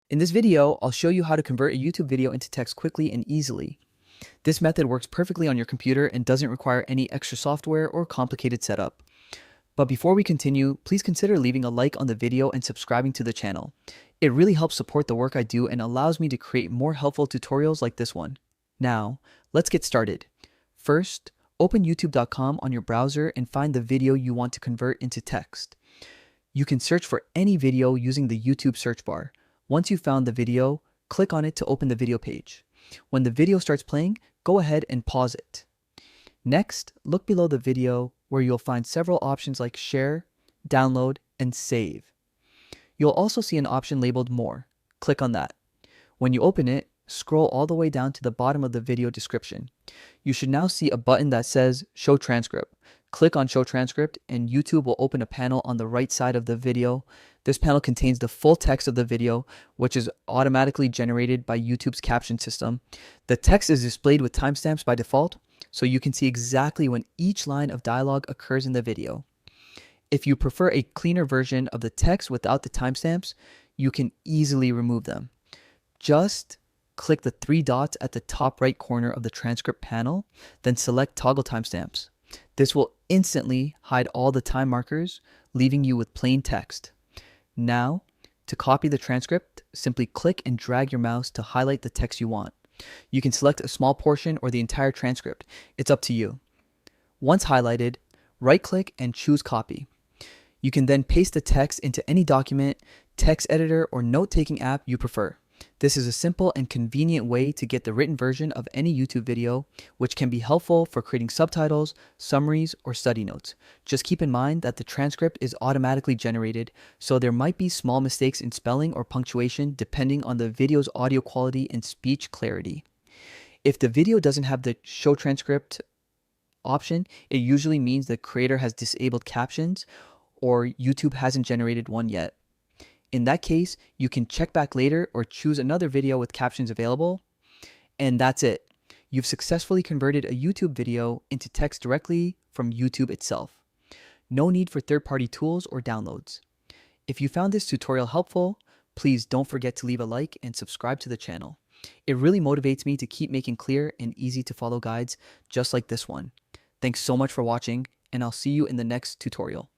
In this video, I'll show you how to convert a YouTube video into text quickly and easily. This method works perfectly on your computer and doesn't require any extra software or complicated setup. But before we continue, please consider leaving a like on the video and subscribing to the channel. It really helps support the work I do and allows me to create more helpful tutorials like this one. Now, let's get started. First, open youtube.com on your browser and find the video you want to convert into text. You can search for any video using the YouTube search bar. Once you've found the video, click on it to open the video page. When the video starts playing, go ahead and pause it. Next, look below the video where you'll find several options like share, download, and save. You'll also see an option labeled More. Click on that. When you open it, scroll all the way down to the bottom of the video description. You should now see a button that says Show Transcript. Click on Show Transcript and YouTube will open a panel on the right side of the video. This panel contains the full text of the video, which is automatically generated by YouTube's caption system. The text is displayed with timestamps by default, so you can see exactly when each line of dialogue occurs in the video. If you prefer a cleaner version of the text without the timestamps, you can easily remove them. Just click the three dots at the top right corner of the transcript panel, then select Toggle Timestamps. This will instantly hide all the time markers, leaving you with plain text. Now, to copy the transcript, simply click and drag your mouse to highlight the text you want. You can select a small portion or the entire transcript. It's up to you. Once highlighted, right-click and choose Copy. You can then paste the text into any document, text editor, or note-taking app you prefer. This is a simple and convenient way to get the written version of any YouTube video, which can be helpful for creating subtitles, summaries, or study notes. Just keep in mind that the transcript is automatically generated, so there might be small mistakes in spelling or punctuation depending on the video's audio quality and speech clarity. If the video doesn't have the Show Transcript option, it usually means the creator has disabled captions or YouTube hasn't generated one yet. In that case, you can check back later or choose another video with captions available. And that's it. You've successfully converted a YouTube video into text directly from YouTube itself. No need for third-party tools or downloads. If you found this tutorial helpful, please don't forget to leave a like and subscribe to the channel. It really motivates me to keep making clear and easy to follow guides just like this one. Thanks so much for watching, and I'll see you in the next tutorial.